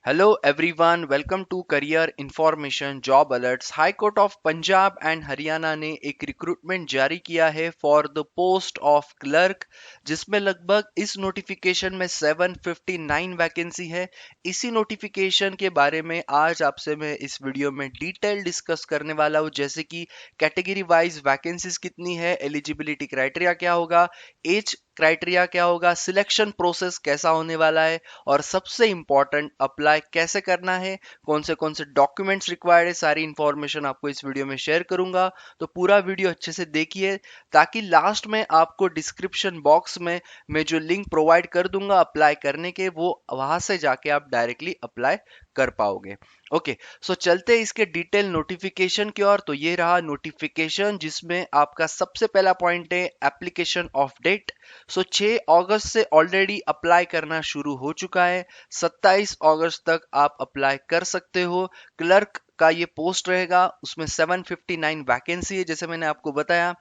Hello everyone, welcome to Career Information Job Alerts. High court of Punjab and Haryana ने एक recruitment जारी किया है for the post of clerk, जिसमें लगभग इस नोटिफिकेशन में 759 वैकेंसी है। इसी नोटिफिकेशन के बारे में आज आपसे मैं इस वीडियो में डिटेल डिस्कस करने वाला हूं, जैसे कि कैटेगरी वाइज वैकेंसीज कितनी है, एलिजिबिलिटी क्राइटेरिया क्या होगा, एज क्राइटेरिया क्या होगा, सिलेक्शन प्रोसेस कैसा होने वाला है, और सबसे इंपॉर्टेंट अप्लाई कैसे करना है, कौन से डॉक्यूमेंट्स रिक्वायर्ड है, सारी इंफॉर्मेशन आपको इस वीडियो में शेयर करूंगा। तो पूरा वीडियो अच्छे से देखिए, ताकि लास्ट में आपको डिस्क्रिप्शन बॉक्स में मैं जो लिंक प्रोवाइड कर दूंगा अप्लाई करने के, वो वहां से जाके आप डायरेक्टली अप्लाई कर पाओगे। ओके, सो चलते इसके डिटेल नोटिफिकेशन की ओर। तो ये रहा नोटिफिकेशन, जिसमें आपका सबसे पहला पॉइंट है एप्लीकेशन ऑफ डेट। सो 6 अगस्त से ऑलरेडी अप्लाई करना शुरू हो चुका है। 27 अगस्त तक आप अप्लाई कर सकते हो। क्लर्क का ये पोस्ट रहेगा, उसमें 759 वैकेंसी है, जैसे मैंने आपको बताया।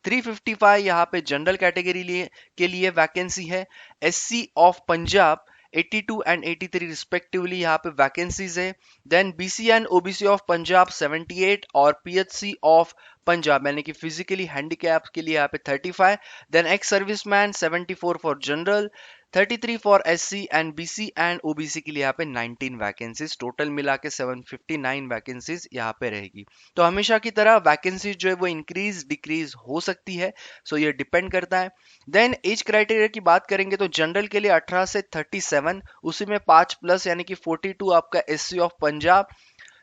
355 यहाँ पे जनरल कैटेगरी के लिए वैकेंसी है। SC of Punjab 82 and 83 respectively यहाँ पे वैकेंसीज है। Then BC and OBC of Punjab 78 और पीएचसी ऑफ पंजाब यानी कि फिजिकली हैंडीकैप के लिए यहाँ पे 35। Then ex serviceman 74 for general, 33 for SC and BC and OBC के लिए यहाँ पे 19 वैकेंसीज, टोटल मिला के 759 वैकेंसीज यहाँ पे रहेगी। तो हमेशा की तरह वैकेंसीज जो है वो इंक्रीज डिक्रीज हो सकती है, सो ये डिपेंड करता है। देन एज क्राइटेरिया की बात करेंगे तो जनरल के लिए 18 से 37, उसी में 5 प्लस यानी कि 42 आपका SC of Punjab,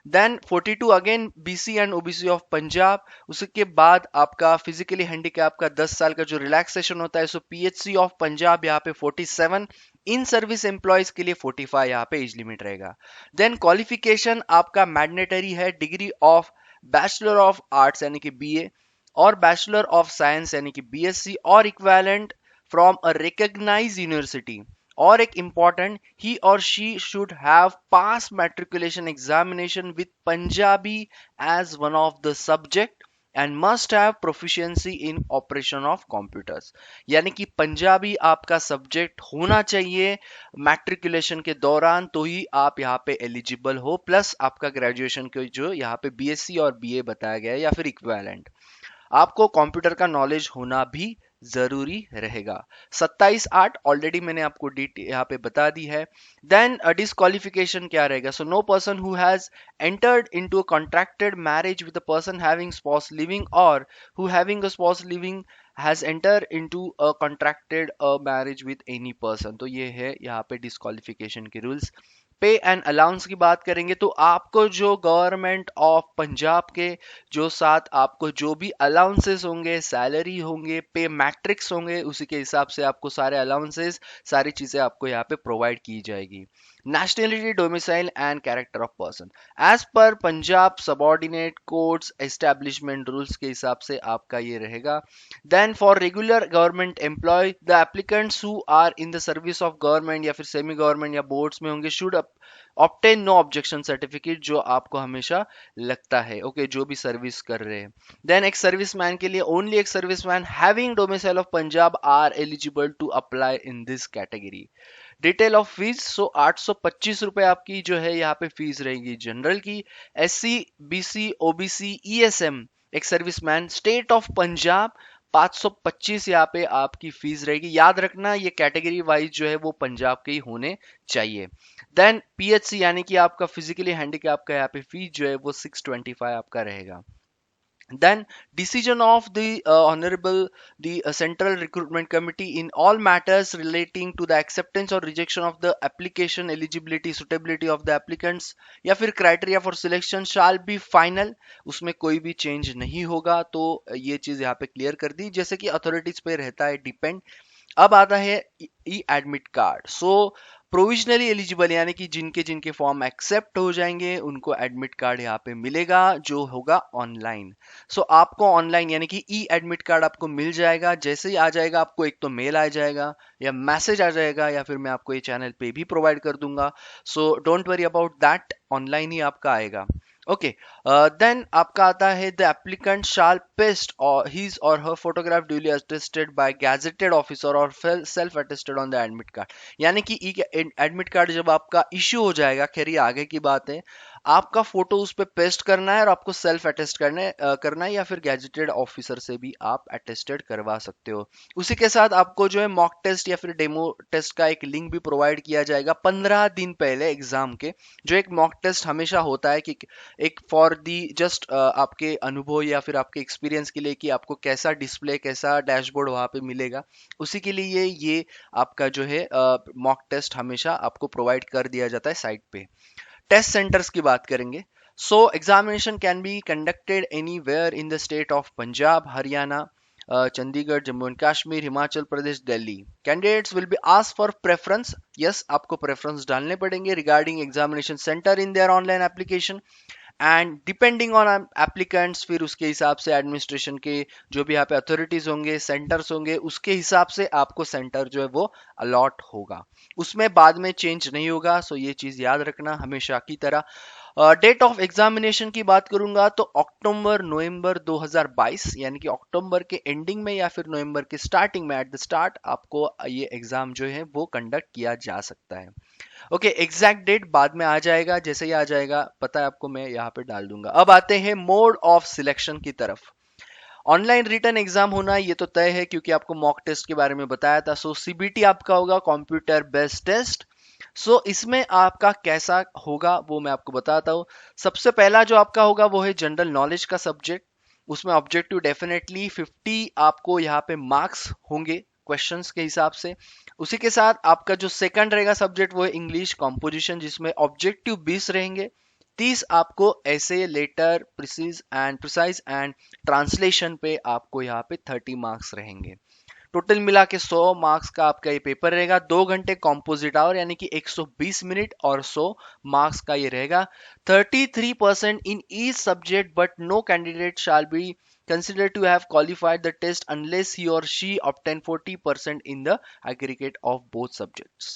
then 42 again BC and OBC of Punjab. उसके बाद आपका फिजिकली हैंडीकैप का 10 साल का जो रिलैक्सेशन होता है, सो पीएचसी ऑफ पंजाब यहाँ पे 47, इन सर्विस एम्प्लॉयज के लिए 45 यहाँ पे एज लिमिट रहेगा। देन क्वालिफिकेशन आपका मैंडेटरी है, degree of bachelor of arts यानी कि बीए और बैचलर ऑफ साइंस यानी कि बीएससी और equivalent from a recognised university. और एक इंपॉर्टेंट, ही और she should have pass matriculation examination with Punjabi as one of the subject and must have proficiency in operation of computers, यानी कि पंजाबी आपका subject होना चाहिए मैट्रिकुलेशन के दौरान, तो ही आप यहाँ पे एलिजिबल हो, प्लस आपका ग्रेजुएशन के जो यहाँ पे बीएससी और बीए बताया गया है या फिर इक्विवेलेंट, आपको कंप्यूटर का नॉलेज होना भी जरूरी रहेगा। 27/8 ऑलरेडी मैंने आपको डिटेल यहाँ पे बता दी है। देन डिस्क्वालिफिकेशन क्या रहेगा, so no person who has entered into a contracted marriage with a person having spouse living or who having a spouse living has entered into a contracted marriage with any person। तो ये है यहाँ पे disqualification के rules. पे and allowance की बात करेंगे तो आपको जो गवर्नमेंट ऑफ पंजाब के जो साथ आपको जो भी अलाउंसेस होंगे, सैलरी होंगे, पे मैट्रिक्स होंगे, उसी के हिसाब से आपको सारे अलाउंसेस, सारी चीजें आपको यहाँ पे प्रोवाइड की जाएगी। Nationality, domicile and character of person as per Punjab subordinate codes establishment rules के हिसाब से आपका ये रहेगा। Then for regular government employ the applicants who are in the service of government या फिर सेमी गवर्नमेंट या बोर्ड्स में होंगे should obtain no objection certificate, जो आपको हमेशा लगता है, ओके, जो भी सर्विस कर रहे हैं। देन एक सर्विसमैन के लिए ओनली एक serviceman having domicile of Punjab are eligible to apply in this category. Detail of fees, so 825 रुपए आपकी जो है यहाँ पे फीस रहेगी जनरल की। एससी, बीसी, ओबीसी, ईएसएम एक सर्विसमैन स्टेट ऑफ पंजाब 525 यहाँ पे आपकी फीस रहेगी। याद रखना ये कैटेगरी वाइज जो है वो पंजाब के ही होने चाहिए। देन पीएचसी यानी कि आपका फिजिकली हैंडीकैप का यहाँ पे फीस जो है वो 625 आपका रहेगा। Then decision of the honorable the central recruitment committee in all matters relating to the acceptance or rejection of the application, eligibility, suitability of the applicants या फिर criteria for selection shall be final, उसमें कोई भी change नहीं होगा। तो ये चीज यहाँ पे क्लियर कर दी, जैसे कि अथॉरिटीज पे रहता है डिपेंड। अब आता है ई एडमिट कार्ड। सो प्रोविजनली एलिजिबल यानी कि जिनके जिनके फॉर्म एक्सेप्ट हो जाएंगे उनको एडमिट कार्ड यहाँ पे मिलेगा, जो होगा ऑनलाइन। सो आपको ऑनलाइन यानी कि ई एडमिट कार्ड आपको मिल जाएगा। जैसे ही आ जाएगा आपको एक तो मेल आ जाएगा या मैसेज आ जाएगा, या फिर मैं आपको ये चैनल पे भी प्रोवाइड कर दूंगा। So don't worry about that, online ही आपका आएगा। ओके, देन आपका आता है द एप्लीकेंट शाल पेस्ट और हिज और her photograph duly attested by gazetted officer और self attested on the admit card. यानी कि एडमिट कार्ड जब आपका इश्यू हो जाएगा, खैर ये आगे की बात है, आपका फोटो उस पे पेस्ट करना है और आपको सेल्फ अटेस्ट करना है या फिर गैजेटेड ऑफिसर से भी आप अटेस्टेड करवा सकते हो। उसी के साथ आपको जो है मॉक टेस्ट या फिर डेमो टेस्ट का एक लिंक भी प्रोवाइड किया जाएगा 15 दिन पहले एग्जाम के। जो एक मॉक टेस्ट हमेशा होता है कि एक फॉर दी जस्ट आपके अनुभव या फिर आपके एक्सपीरियंस के लिए कि आपको कैसा डिस्प्ले कैसा डैशबोर्ड वहां पे मिलेगा, उसी के लिए ये आपका जो है मॉक टेस्ट हमेशा आपको प्रोवाइड कर दिया जाता है साइट पे। टेस्ट सेंटर्स की बात करेंगे। सो examination can be conducted anywhere in the state of Punjab, Haryana, Chandigarh, Jammu and Kashmir, Himachal Pradesh, Delhi. Candidates will be ask for preference, yes आपको प्रेफरेंस डालने पड़ेंगे regarding examination centre in their online application and depending on applicants, फिर उसके हिसाब से एडमिनिस्ट्रेशन के जो भी यहाँ पे अथॉरिटीज होंगे, सेंटर्स होंगे, उसके हिसाब से आपको सेंटर जो है वो अलॉट होगा, उसमें बाद में चेंज नहीं होगा। सो ये चीज याद रखना हमेशा की तरह। डेट ऑफ एग्जामिनेशन की बात करूंगा तो अक्टूबर नवंबर 2022, यानी कि अक्टूबर के एंडिंग में या फिर नवंबर के स्टार्टिंग में, एट द स्टार्ट आपको ये एग्जाम जो है वो कंडक्ट किया जा सकता है। ओके, एग्जैक्ट डेट बाद में आ जाएगा, जैसे ही आ जाएगा पता है आपको मैं यहाँ पे डाल दूंगा। अब आते हैं मोड ऑफ सिलेक्शन की तरफ। ऑनलाइन रिटर्न एग्जाम होना ये तो तय है क्योंकि आपको मॉक टेस्ट के बारे में बताया था। सो सीबीटी आपका होगा कंप्यूटर बेस्ड टेस्ट। सो इसमें आपका कैसा होगा वो मैं आपको बताता हूँ। सबसे पहला जो आपका होगा वो है जनरल नॉलेज का सब्जेक्ट। उसमें ऑब्जेक्टिव डेफिनेटली 50 आपको यहाँ पे मार्क्स होंगे क्वेश्चंस के हिसाब से। उसी के साथ आपका जो सेकंड रहेगा सब्जेक्ट वो है इंग्लिश कॉम्पोजिशन, जिसमें ऑब्जेक्टिव 20 रहेंगे। 30 आपको ऐसे लेटर प्रिसाइज एंड ट्रांसलेशन पे आपको यहाँ पे 30 मार्क्स रहेंगे। टोटल मिला के 100 मार्क्स का आपका ये पेपर रहेगा। 2 घंटे कॉम्पोजिट आवर यानी कि 120 मिनट और 100 मार्क्स का ये रहेगा। 33% in each subject but no candidate shall be considered to have qualified the test unless he or she obtain 40% in the aggregate of both subjects.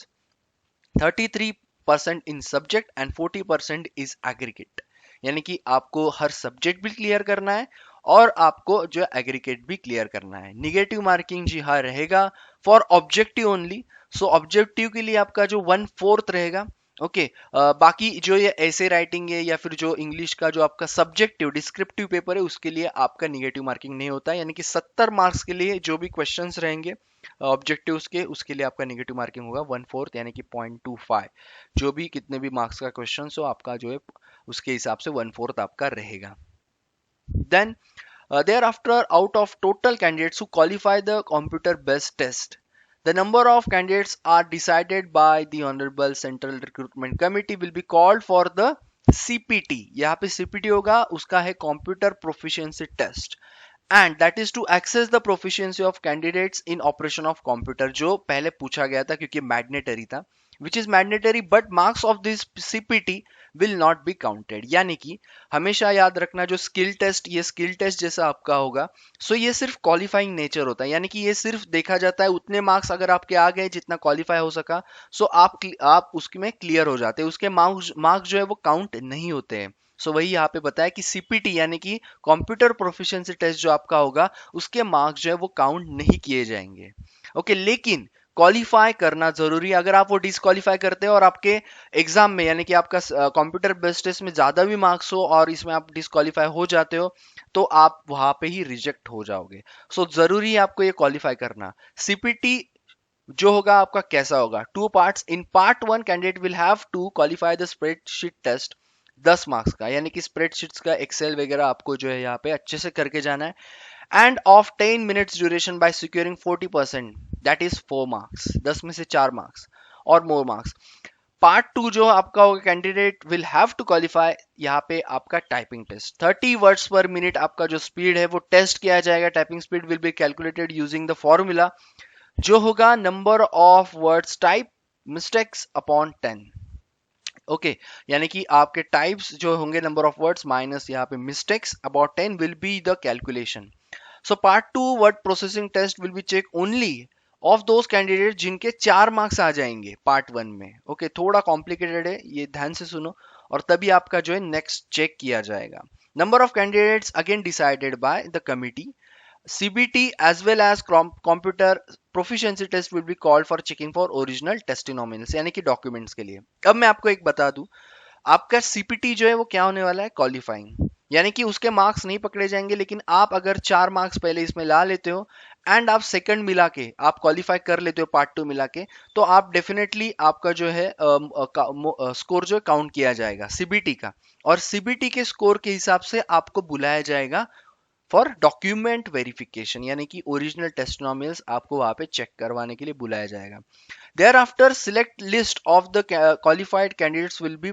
33% in subject and 40% is aggregate, यानी कि आपको हर subject भी clear करना है और आपको जो aggregate भी क्लियर करना है। निगेटिव मार्किंग जी हाँ रहेगा for objective only. So objective के लिए आपका जो 1/4 रहेगा। ओके, बाकी जो ये ऐसे राइटिंग है या फिर जो इंग्लिश का जो आपका सब्जेक्टिव डिस्क्रिप्टिव पेपर है उसके लिए आपका निगेटिव मार्किंग नहीं होता है, यानी कि 70 मार्क्स के लिए जो भी क्वेश्चंस रहेंगे ऑब्जेक्टिव्स के उसके लिए आपका नेगेटिव मार्किंग होगा 1/4 यानी कि 0.25। जो भी कितने भी मार्क्स का क्वेश्चन हो आपका जो है उसके हिसाब से 1/4 आपका रहेगा। Then thereafter out of total candidates who qualify the computer based test, the number of candidates are decided by the honorable central recruitment committee will be called for the CPT। यहाँ पे CPT होगा, उसका है computer proficiency test and that is to access the proficiency of candidates in operation of computer, जो पहले पूछा गया था क्योंकि मैग्नेटरी था, which is mandatory but marks of this CPT will not be counted. यानी कि हमेशा याद रखना जो स्किल टेस्ट, ये स्किल टेस्ट जैसा आपका होगा। सो ये सिर्फ क्वालिफाइंग नेचर होता है, यानी कि ये सिर्फ देखा जाता है उतने मार्क्स अगर आपके आ गए जितना क्वालिफाई हो सका, सो आप उसमें क्लियर हो जाते हैं, उसके मार्क्स जो है वो काउंट नहीं होते हैं। सो वही यहाँ पे बताया कि सीपीटी यानी कि कंप्यूटर प्रोफिशिएंसी टेस्ट जो आपका होगा उसके मार्क्स जो है वो काउंट नहीं किए जाएंगे। ओके, लेकिन क्वालिफाई करना जरूरी है। अगर आप वो डिसक्वालीफाई करते हो और आपके एग्जाम में यानी कि आपका कंप्यूटर बेस्ड टेस्ट में ज्यादा भी मार्क्स हो और इसमें आप डिसक्वालीफाई हो जाते हो तो आप वहां पे ही रिजेक्ट हो जाओगे। सो जरूरी है आपको ये क्वालिफाई करना। सीपीटी जो होगा आपका कैसा होगा, 2 parts. In part 1 candidate will have to qualify the spreadsheet test 10 marks का, यानी कि स्प्रेडशीट्स का एक्सेल वगैरह आपको जो है यहाँ पे अच्छे से करके जाना है and of 10 minutes duration by securing 40%, that is 4 marks, 10 में से 4 मार्क्स और मोर मार्क्स। पार्ट 2 जो आपका होगा candidate will have to qualify, यहाँ पे आपका typing test 30 words per minute आपका जो स्पीड है वो टेस्ट किया जाएगा। Typing speed will be calculated using the formula जो होगा number of words type mistakes upon 10। Okay, यानी कि आपके टाइप्स जो होंगे नंबर ऑफ वर्ड्स माइनस यहाँ पे mistakes about 10 will be the calculation. So part 2 word processing test will be check only of those candidate जिनके 4 मार्क्स आ जाएंगे part 1 में। ओके, थोड़ा कॉम्प्लिकेटेड है, ये ध्यान से सुनो, और तभी आपका जो है नेक्स्ट चेक किया जाएगा। Number of candidates again decided by the committee. CBT as well as computer proficiency test will be called for checking for original testimonials, यानी कि डॉक्यूमेंट्स के लिए। अब मैं आपको एक बता दूं, आपका CPT जो है वो क्या होने वाला है, क्वालिफाइंग, यानी कि उसके मार्क्स नहीं पकड़े जाएंगे, लेकिन आप अगर 4 मार्क्स पहले इसमें ला लेते हो एंड आप सेकंड मिला के आप क्वालिफाई कर लेते हो पार्ट 2 मिला के, तो आप डेफिनेटली आपका जो है स्कोर जो काउंट किया जाएगा CBT का, और CBT के स्कोर के हिसाब से आपको बुलाया जाएगा फॉर डॉक्यूमेंट वेरिफिकेशन, यानी कि ओरिजिनल टेस्टिमोनियल्स आपको वहां पे चेक करवाने के लिए बुलाया जाएगा। Thereafter select list of the qualified candidates will be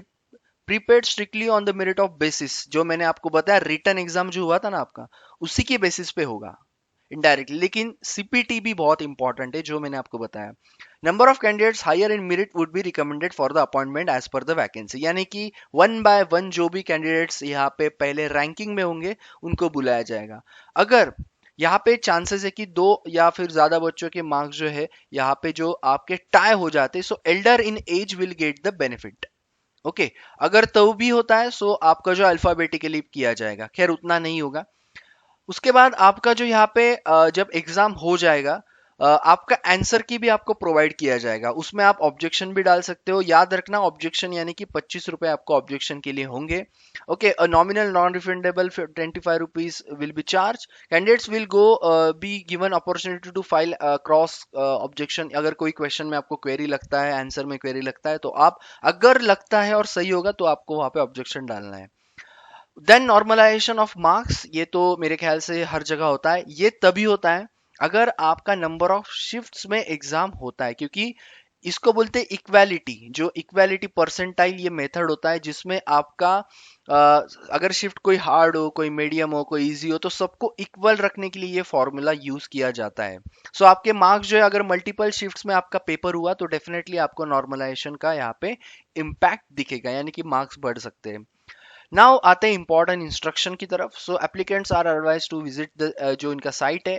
prepared strictly on the merit of basis. जो मैंने आपको बताया रिटन एग्जाम जो हुआ था ना आपका, उसी के बेसिस पे होगा इनडायरेक्टली, लेकिन CPT भी बहुत इंपॉर्टेंट है जो मैंने आपको बताया। Number of candidates higher in merit would be recommended for the appointment as per the vacancy, यानी कि 1 by 1 जो भी कैंडिडेट्स यहाँ पे पहले रैंकिंग में होंगे उनको बुलाया जाएगा। अगर यहाँ पे चांसेस है कि 2 या फिर ज्यादा बच्चों के मार्क्स जो है यहाँ पे जो आपके टाई हो जाते, so elder in age will get the benefit. Okay, अगर तो भी होता है सो आपका जो अल्फाबेटिकली किया जाएगा, खैर उतना नहीं होगा। उसके बाद आपका जो यहाँ पे जब एग्जाम हो जाएगा, आपका आंसर की भी आपको प्रोवाइड किया जाएगा, उसमें आप ऑब्जेक्शन भी डाल सकते हो। याद रखना ऑब्जेक्शन यानी कि 25 रुपए आपको ऑब्जेक्शन के लिए होंगे। Okay, nominal non refundable 25 rupees will be charge. Candidates will go be given opportunity to file cross objection. अगर कोई क्वेश्चन में आपको क्वेरी लगता है, आंसर में क्वेरी लगता है, तो आप अगर लगता है और सही होगा तो आपको वहां पे ऑब्जेक्शन डालना है। देन नॉर्मलाइजेशन ऑफ मार्क्स, ये तो मेरे ख्याल से हर जगह होता है। ये तभी होता है अगर आपका नंबर ऑफ शिफ्ट्स में एग्जाम होता है, क्योंकि इसको बोलते हैं इक्वालिटी। जो इक्वालिटी परसेंटाइल ये मेथड होता है जिसमें आपका अगर शिफ्ट कोई हार्ड हो, कोई मीडियम हो, कोई इजी हो, तो सबको इक्वल रखने के लिए ये फॉर्मूला यूज किया जाता है। सो आपके मार्क्स जो है अगर मल्टीपल शिफ्ट्स में आपका पेपर हुआ तो डेफिनेटली आपको नॉर्मलाइजेशन का यहाँ पे इम्पैक्ट दिखेगा, यानी कि मार्क्स बढ़ सकते हैं। नाउ आते हैं इंपॉर्टेंट इंस्ट्रक्शन की तरफ। So applicants are advise to visit the जो इनका साइट है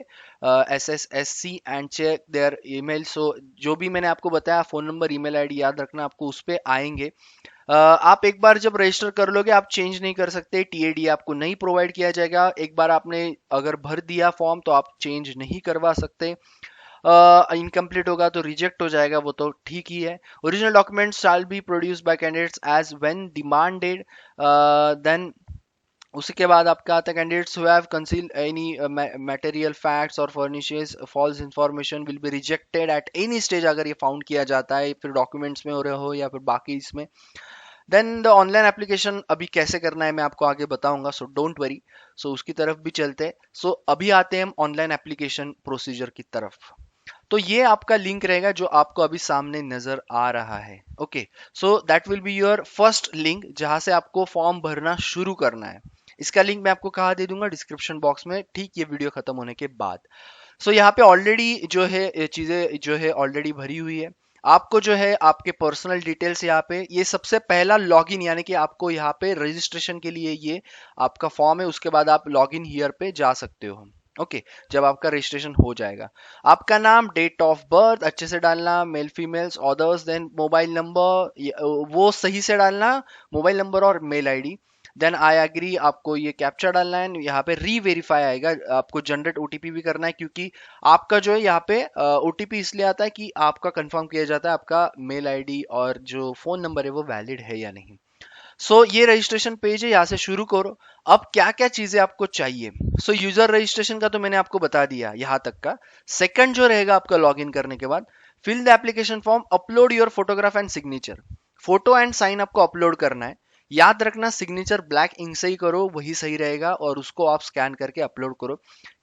SSSC and check their email. So जो भी मैंने आपको बताया, फोन नंबर, ईमेल आईडी याद रखना, आपको उस पर आएंगे। आप एक बार जब रजिस्टर कर लोगे आप चेंज नहीं कर सकते, TAD आपको नहीं प्रोवाइड किया जाएगा। एक बार आपने अगर भर दिया फॉर्म तो आप चेंज नहीं करवा सकते। इनकम्प्लीट होगा तो रिजेक्ट हो जाएगा, वो तो ठीक ही है। Original documents shall be produced by candidates as when demanded. Then उसी के बाद आपका आता है candidates who have concealed any material facts और furnishes false information will be rejected at any stage. अगर ये फाउंड किया जाता है, फिर डॉक्यूमेंट्स में हो रहे हो या फिर बाकी इसमें। देन द ऑनलाइन एप्लीकेशन अभी कैसे करना है मैं आपको आगे बताऊंगा, सो डोंट वरी। सो उसकी तरफ भी चलते हैं। सो अभी आते हैं हम ऑनलाइन एप्लीकेशन प्रोसीजर की तरफ। तो ये आपका लिंक रहेगा जो आपको अभी सामने नजर आ रहा है। Okay, so that will be your first link जहां से आपको फॉर्म भरना शुरू करना है। इसका लिंक मैं आपको कहाँ दे दूंगा, डिस्क्रिप्शन बॉक्स में, ठीक ये वीडियो खत्म होने के बाद। सो यहाँ पे ऑलरेडी जो है ये चीजें जो है ऑलरेडी भरी हुई है। आपको जो है आपके पर्सनल डिटेल्स यहाँ पे, ये सबसे पहला लॉगिन, यानी कि आपको यहाँ पे रजिस्ट्रेशन के लिए ये आपका फॉर्म है। उसके बाद आप लॉगिन हियर पे जा सकते हो। ओके, जब आपका रजिस्ट्रेशन हो जाएगा, आपका नाम, डेट ऑफ बर्थ अच्छे से डालना, male females others, then mobile number वो सही से डालना, मोबाइल नंबर और mail ID. Then I agree, आपको ये कैप्चा डालना है। यहाँ पे री वेरीफाई आएगा, आपको जनरेट OTP भी करना है, क्योंकि आपका जो है यहाँ पे OTP इसलिए आता है कि आपका कंफर्म किया जाता है आपका मेल आईडी और जो फोन नंबर है वो वैलिड है या नहीं। ये रजिस्ट्रेशन पेज है, यहाँ से शुरू करो। अब क्या क्या चीजें आपको चाहिए, यूजर रजिस्ट्रेशन का तो मैंने आपको बता दिया यहाँ तक का। सेकंड जो रहेगा आपका लॉगिन करने के बाद, fill the application form, upload your photograph and signature. Photo and sign आपको अपलोड करना है। याद रखना सिग्नेचर ब्लैक इंक से ही करो, वही सही रहेगा, और उसको आप स्कैन करके अपलोड करो।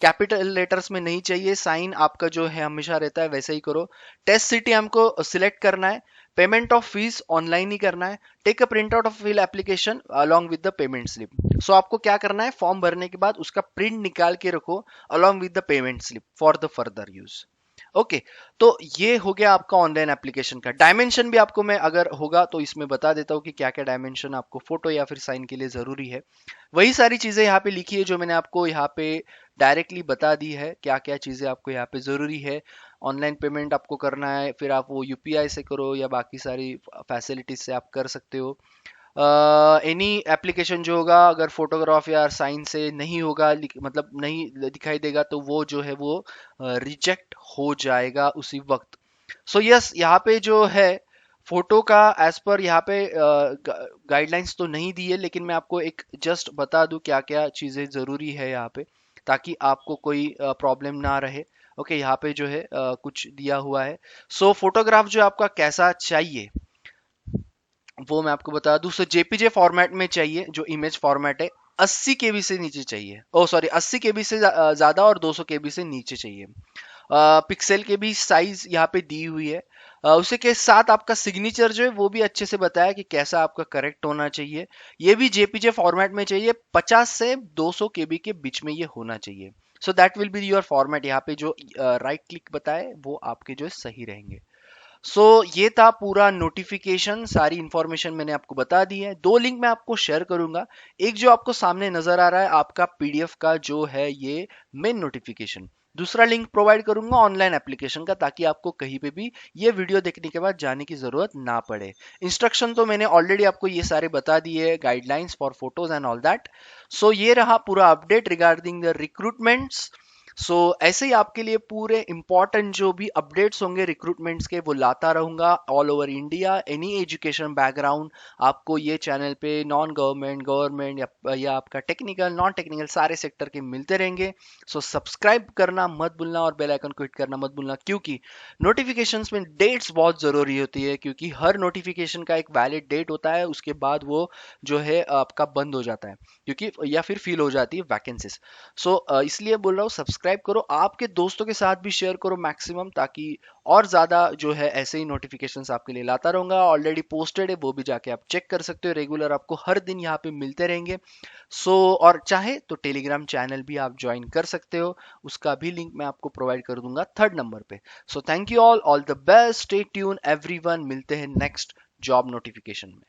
कैपिटल लेटर्स में नहीं चाहिए, साइन आपका जो है हमेशा रहता है वैसे ही करो। टेस्ट सिटी हमको सिलेक्ट करना है। पेमेंट ऑफ फीस ऑनलाइन ही करना है। Take a print out of fill application along with the payment slip. आपको क्या करना है, फॉर्म भरने के बाद उसका प्रिंट निकाल के रखो along with the payment slip for the further use. Okay, तो ये हो गया आपका ऑनलाइन एप्लीकेशन का। डायमेंशन भी आपको मैं अगर होगा तो इसमें बता देता हूँ कि क्या क्या डायमेंशन आपको फोटो या फिर साइन के लिए जरूरी है। वही सारी चीजें यहाँ पे लिखी है जो मैंने आपको यहाँ पे डायरेक्टली बता दी है, क्या क्या चीजें आपको यहाँ पे जरूरी है। ऑनलाइन पेमेंट आपको करना है, फिर आप वो यूपीआई से करो या बाकी सारी फैसिलिटीज से आप कर सकते हो। एनी एप्लीकेशन जो होगा अगर फोटोग्राफ या साइन से नहीं होगा, मतलब नहीं दिखाई देगा, तो वो जो है वो रिजेक्ट हो जाएगा उसी वक्त। सो यस, यहाँ पे जो है फोटो का एज पर यहाँ पे गाइडलाइंस तो नहीं दी है, लेकिन मैं आपको एक जस्ट बता दूं क्या क्या चीजें जरूरी है यहाँ पे, ताकि आपको कोई प्रॉब्लम ना रहे। ओके, यहाँ पे जो है कुछ दिया हुआ है। सो फोटोग्राफ जो आपका कैसा चाहिए वो मैं आपको बता दूं। सो जेपीजे फॉर्मेट में चाहिए, जो इमेज फॉर्मेट है 80 केबी से नीचे चाहिए, ओ सॉरी 80 केबी से ज्यादा और 200 केबी से नीचे चाहिए। पिक्सल के भी साइज यहाँ पे दी हुई है। उसी के साथ आपका सिग्नेचर जो है वो भी अच्छे से बताया कि कैसा आपका करेक्ट होना चाहिए। ये भी जेपीजे फॉर्मेट में चाहिए, 50 से 200 केबी के बीच में ये होना चाहिए। So that will be your format. यहाँ पे जो राइट क्लिक बताए वो आपके जो है सही रहेंगे। सो ये था पूरा नोटिफिकेशन, सारी इंफॉर्मेशन मैंने आपको बता दी है। दो लिंक मैं आपको शेयर करूंगा। एक जो आपको सामने नजर आ रहा है आपका पीडीएफ का जो है ये मेन नोटिफिकेशन, दूसरा लिंक प्रोवाइड करूंगा ऑनलाइन एप्लीकेशन का, ताकि आपको कहीं पे भी ये वीडियो देखने के बाद जाने की जरूरत ना पड़े। इंस्ट्रक्शन तो मैंने ऑलरेडी आपको ये सारे बता दिए, guidelines for photos and all that. So ये रहा पूरा update regarding the recruitments. So ऐसे ही आपके लिए पूरे इंपॉर्टेंट जो भी अपडेट्स होंगे रिक्रूटमेंट्स के वो लाता रहूंगा all over India. Any education background आपको ये चैनल पे नॉन गवर्नमेंट, गवर्नमेंट या आपका टेक्निकल नॉन टेक्निकल सारे सेक्टर के मिलते रहेंगे। सो सब्सक्राइब करना मत भूलना और बेल आइकन को हिट करना मत भूलना, क्योंकि नोटिफिकेशंस में डेट्स बहुत जरूरी होती है, क्योंकि हर नोटिफिकेशन का एक वैलिड डेट होता है, उसके बाद वो जो है आपका बंद हो जाता है, क्योंकि या फिर फिल हो जाती है वैकेंसीज। सो इसलिए बोल रहा हूँ सब्सक्राइब करो, आपके दोस्तों के साथ भी शेयर करो मैक्सिमम, ताकि और ज़्यादा जो है ऐसे ही नोटिफिकेशंस आपके लिए लाता रहूंगा। ऑलरेडी पोस्टेड है, वो भी जाके आप चेक कर सकते हो, रेगुलर आपको हर दिन यहाँ पे मिलते रहेंगे। सो और चाहे तो टेलीग्राम चैनल भी आप ज्वाइन कर सकते हो, उसका भी लिंक मैं आपको प्रोवाइड कर दूंगा 3rd नंबर पे। So thank you all the best, stay tune everyone, मिलते हैं नेक्स्ट जॉब नोटिफिकेशन में।